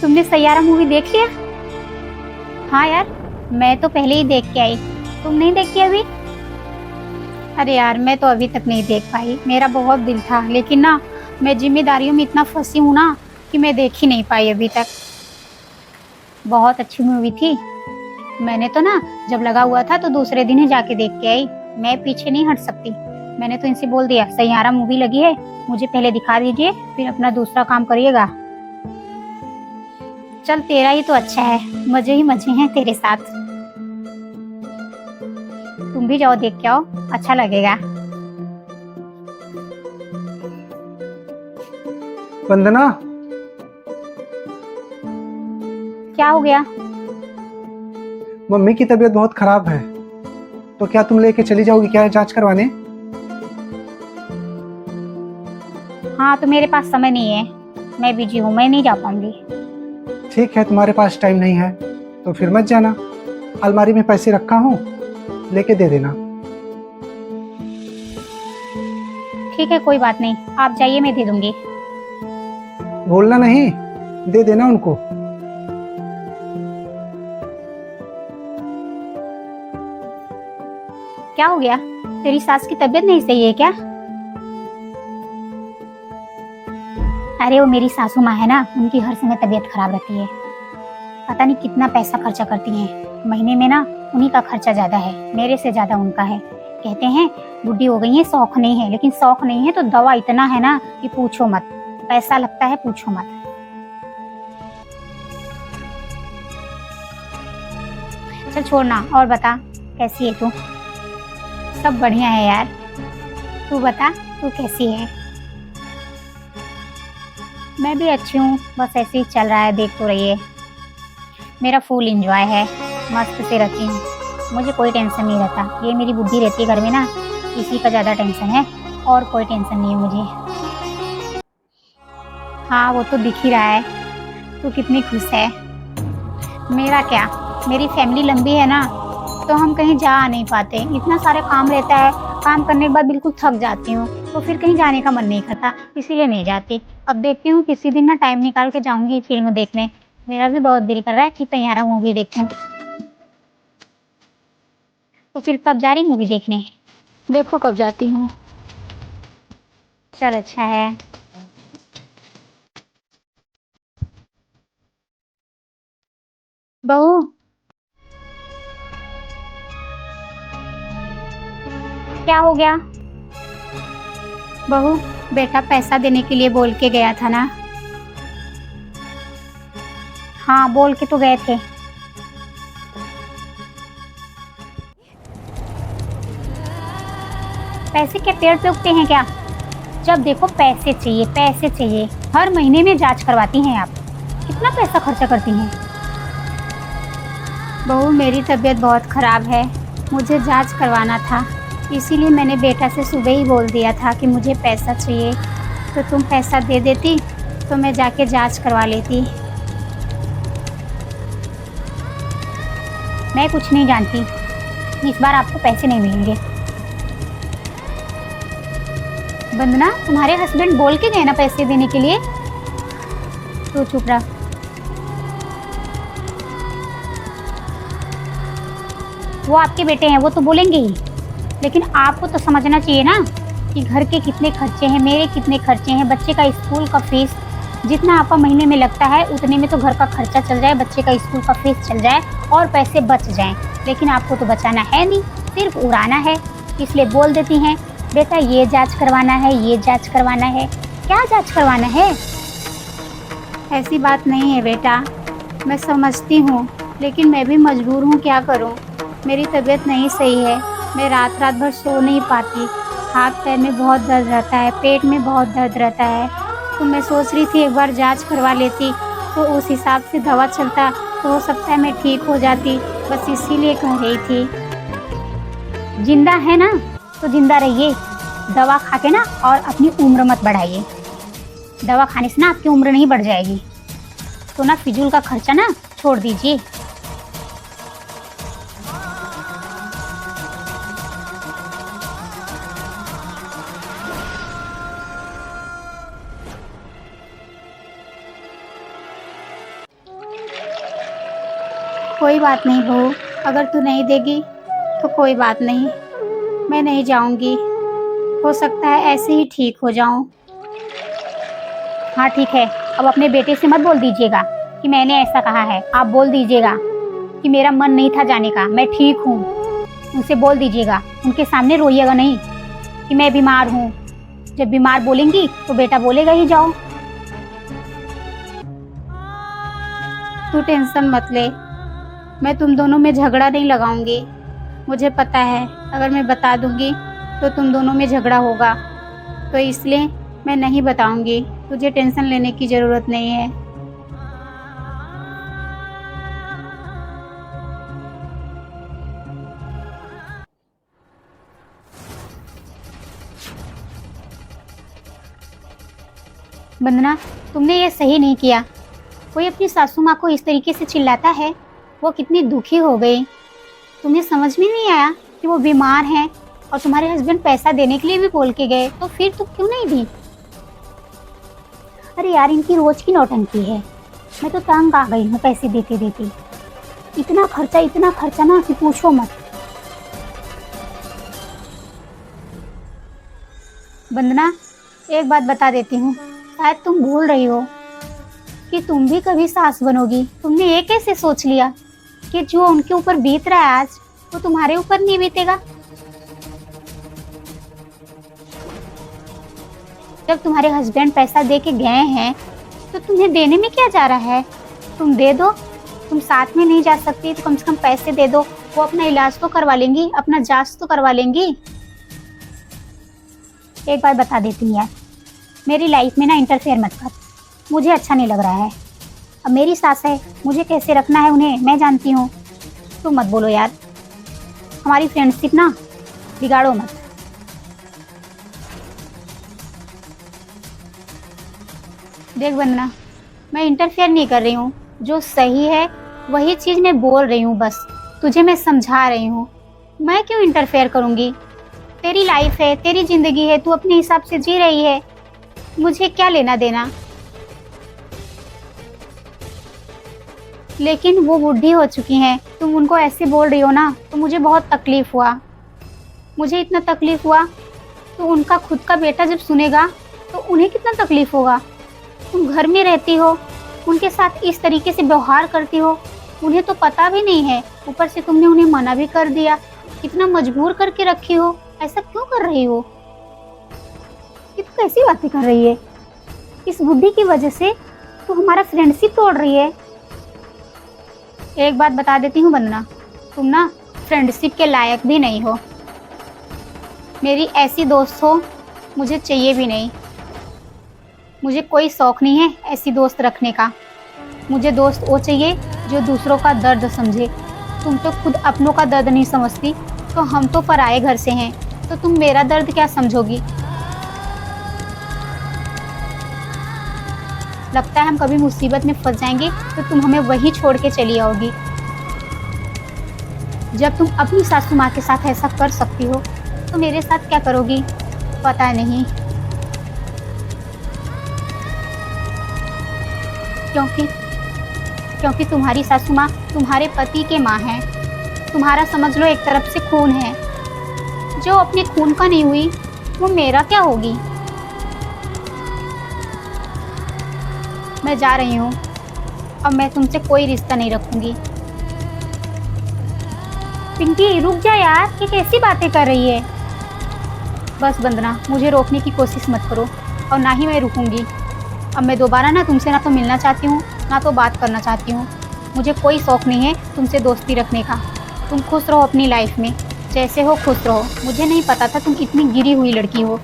तुमने सैयारा मूवी देख लिया? हाँ यार, मैं तो पहले ही देख के आई। तुम नहीं देखी अभी? अरे यार, मैं तो अभी तक नहीं देख पाई। मेरा बहुत दिल था, लेकिन ना मैं जिम्मेदारियों में इतना फंसी हूँ ना कि मैं देख ही नहीं पाई अभी तक। बहुत अच्छी मूवी थी। मैंने तो ना जब लगा हुआ था तो दूसरे दिन ही जाके देख के आई। मैं पीछे नहीं हट सकती। मैंने तो इनसे बोल दिया, सैयारा मूवी लगी है, मुझे पहले दिखा दीजिए, फिर अपना दूसरा काम करिएगा। चल, तेरा ही तो अच्छा है, मजे ही मजे हैं तेरे साथ। तुम भी जाओ, देख के आओ, अच्छा लगेगा। वंदना, क्या हो गया? मम्मी की तबीयत बहुत खराब है, तो क्या तुम लेके चली जाओगी क्या जांच करवाने? हाँ, तो मेरे पास समय नहीं है, मैं बिजी हूँ, मैं नहीं जा पाऊंगी। ठीक है, तुम्हारे पास टाइम नहीं है तो फिर मत जाना। अलमारी में पैसे रखा हूँ, लेके दे देना। ठीक है, कोई बात नहीं, आप जाइए, मैं दे दूंगी। भूलना नहीं, दे देना उनको। क्या हो गया? तेरी सास की तबीयत नहीं सही है क्या? अरे वो मेरी सासू माँ है ना, उनकी हर समय तबीयत खराब रहती है। पता नहीं कितना पैसा खर्चा करती हैं। महीने में ना उन्हीं का खर्चा ज्यादा है, मेरे से ज्यादा उनका है। कहते हैं बुढ़ी हो गई है, शौक नहीं है, लेकिन शौक नहीं है तो दवा इतना है ना कि पूछो मत। पैसा लगता है, पूछो मत। चल छोड़ना, और बता, कैसी है तू? सब बढ़िया है यार। तू बता, तू कैसी है? मैं भी अच्छी हूँ, बस ऐसे ही चल रहा है, देख तो रही है। मेरा फुल एंजॉय है, मस्त से रहती हूँ, मुझे कोई टेंशन नहीं रहता। ये मेरी बुद्धि रहती है घर में ना, इसी का ज़्यादा टेंशन है, और कोई टेंशन नहीं है मुझे। हाँ, वो तो दिख ही रहा है, तू कितनी खुश है। मेरा क्या, मेरी फैमिली लंबी है ना, तो हम कहीं जा नहीं पाते, इतना सारे काम रहता है। काम करने के बाद बिल्कुल थक जाती हूँ, तो फिर कहीं जाने का मन नहीं करता, इसीलिए नहीं जाती। अब देखती हूँ किसी दिन ना टाइम निकाल के जाऊंगी फिल्म देखने। मेरा भी बहुत दिल कर रहा है कि तैयारा मूवी देखूं। तो फिर कब जा रही मूवी देखने? देखो कब जाती हूँ। चल अच्छा है। बहू, क्या हो गया? बहू, बेटा पैसा देने के लिए बोल के गया था ना? हाँ, बोल के तो गए थे। पैसे क्या पेड़ पे उगते हैं क्या? जब देखो पैसे चाहिए, पैसे चाहिए। हर महीने में जांच करवाती हैं आप, कितना पैसा खर्चा करती हैं? बहू, मेरी तबीयत बहुत खराब है, मुझे जांच करवाना था, इसीलिए मैंने बेटा से सुबह ही बोल दिया था कि मुझे पैसा चाहिए। तो तुम पैसा दे देती तो मैं जाके जांच करवा लेती। मैं कुछ नहीं जानती, इस बार आपको पैसे नहीं मिलेंगे। वंदना, तुम्हारे हस्बैंड बोल के गए ना पैसे देने के लिए? तो चुप रहा। वो आपके बेटे हैं, वो तो बोलेंगे ही, लेकिन आपको तो समझना चाहिए ना कि घर के कितने खर्चे हैं, मेरे कितने खर्चे हैं, बच्चे का स्कूल का फीस। जितना आपका महीने में लगता है उतने में तो घर का खर्चा चल जाए, बच्चे का स्कूल का फीस चल जाए और पैसे बच जाएं। लेकिन आपको तो बचाना है नहीं, सिर्फ उड़ाना है। इसलिए बोल देती हैं, बेटा ये जांच करवाना है, ये जांच करवाना है। क्या जांच करवाना है? ऐसी बात नहीं है बेटा, मैं समझती हूँ, लेकिन मैं भी मजबूर हूँ, क्या करूँ। मेरी तबीयत नहीं सही है, मैं रात रात भर सो नहीं पाती, हाथ पैर में बहुत दर्द रहता है, पेट में बहुत दर्द रहता है। तो मैं सोच रही थी एक बार जांच करवा लेती, तो उस हिसाब से दवा चलता, तो हो सकता है मैं ठीक हो जाती। बस इसीलिए कह रही थी। जिंदा है ना तो जिंदा रहिए, दवा खा के ना और अपनी उम्र मत बढ़ाइए। दवा खाने से ना आपकी उम्र नहीं बढ़ जाएगी। तो ना फिजूल का खर्चा ना छोड़ दीजिए। कोई बात नहीं बहू, अगर तू नहीं देगी तो कोई बात नहीं, मैं नहीं जाऊंगी। हो सकता है ऐसे ही ठीक हो जाऊं। हाँ ठीक है, अब अपने बेटे से मत बोल दीजिएगा कि मैंने ऐसा कहा है। आप बोल दीजिएगा कि मेरा मन नहीं था जाने का, मैं ठीक हूँ। उनसे बोल दीजिएगा, उनके सामने रोइएगा नहीं कि मैं बीमार हूँ। जब बीमार बोलेंगी तो बेटा बोलेगा ही जाओ। तू टेंशन मत ले, मैं तुम दोनों में झगड़ा नहीं लगाऊंगी। मुझे पता है अगर मैं बता दूंगी तो तुम दोनों में झगड़ा होगा, तो इसलिए मैं नहीं बताऊंगी। तुझे टेंशन लेने की ज़रूरत नहीं है। वंदना, तुमने ये सही नहीं किया। कोई अपनी सासू माँ को इस तरीके से चिल्लाता है, वो कितनी दुखी हो गई। तुम्हें समझ में नहीं आया कि वो बीमार हैं और तुम्हारे हस्बैंड पैसा देने के लिए भी बोल के गए, तो फिर तुम क्यों नहीं दी? अरे यार, इनकी रोज की नौटंकी है। मैं तो तंग आ गई हूँ पैसे देते देते। इतना खर्चा ना कि पूछो मत। वंदना, एक बात बता देती हूँ, शायद तुम भूल रही हो कि तुम भी कभी सास बनोगी। तुमने ये कैसे सोच लिया कि जो उनके ऊपर बीत रहा है आज, वो तुम्हारे ऊपर नहीं बीतेगा? जब तुम्हारे हस्बैंड पैसा दे के गए हैं तो तुम्हें देने में क्या जा रहा है? तुम दे दो। तुम साथ में नहीं जा सकती तो कम से कम पैसे दे दो, वो अपना इलाज तो करवा लेंगी, अपना जांच तो करवा लेंगी। एक बार बता देती हूँ यार, मेरी लाइफ में ना इंटरफेयर मत कर, मुझे अच्छा नहीं लग रहा है। अब मेरी सास है, मुझे कैसे रखना है उन्हें मैं जानती हूँ। तुम मत बोलो यार, हमारी फ्रेंडशिप ना बिगाड़ो मत। देख वंदना, मैं इंटरफेयर नहीं कर रही हूँ, जो सही है वही चीज़ मैं बोल रही हूँ। बस तुझे मैं समझा रही हूँ। मैं क्यों इंटरफेयर करूँगी? तेरी लाइफ है, तेरी ज़िंदगी है, तू अपने हिसाब से जी रही है, मुझे क्या लेना देना। लेकिन वो बूढ़ी हो चुकी हैं, तुम उनको ऐसे बोल रही हो ना, तो मुझे बहुत तकलीफ हुआ। मुझे इतना तकलीफ हुआ तो उनका खुद का बेटा जब सुनेगा तो उन्हें कितना तकलीफ होगा। तुम घर में रहती हो, उनके साथ इस तरीके से व्यवहार करती हो, उन्हें तो पता भी नहीं है, ऊपर से तुमने उन्हें मना भी कर दिया। इतना मजबूर करके रखी हो, ऐसा क्यों कर रही हो? ये तो कैसी बातें कर रही है? इस बुद्धि की वजह से तू हमारा फ्रेंडशिप तोड़ रही है। एक बात बता देती हूँ वंदना, तुम ना फ्रेंडशिप के लायक भी नहीं हो। मेरी ऐसी दोस्त हो मुझे चाहिए भी नहीं। मुझे कोई शौक़ नहीं है ऐसी दोस्त रखने का। मुझे दोस्त वो चाहिए जो दूसरों का दर्द समझे। तुम तो खुद अपनों का दर्द नहीं समझती, तो हम तो पराए घर से हैं, तो तुम मेरा दर्द क्या समझोगी? लगता है हम कभी मुसीबत में फंस जाएंगे तो तुम हमें वहीं छोड़ के चली आओगी। जब तुम अपनी सासू माँ के साथ ऐसा कर सकती हो तो मेरे साथ क्या करोगी? पता नहीं। क्योंकि तुम्हारी सासू माँ तुम्हारे पति के माँ है। तुम्हारा समझ लो एक तरफ से खून है। जो अपने खून का नहीं हुई वो मेरा क्या होगी? मैं जा रही हूँ, अब मैं तुमसे कोई रिश्ता नहीं रखूंगी। पिंकी रुक जा यार, ये कैसी बातें कर रही है? बस वंदना, मुझे रोकने की कोशिश मत करो, और ना ही मैं रुकूंगी। अब मैं दोबारा ना तुमसे ना तो मिलना चाहती हूँ ना तो बात करना चाहती हूँ। मुझे कोई शौक़ नहीं है तुमसे दोस्ती रखने का। तुम खुश रहो अपनी लाइफ में, जैसे हो खुश रहो। मुझे नहीं पता था तुम इतनी गिरी हुई लड़की हो।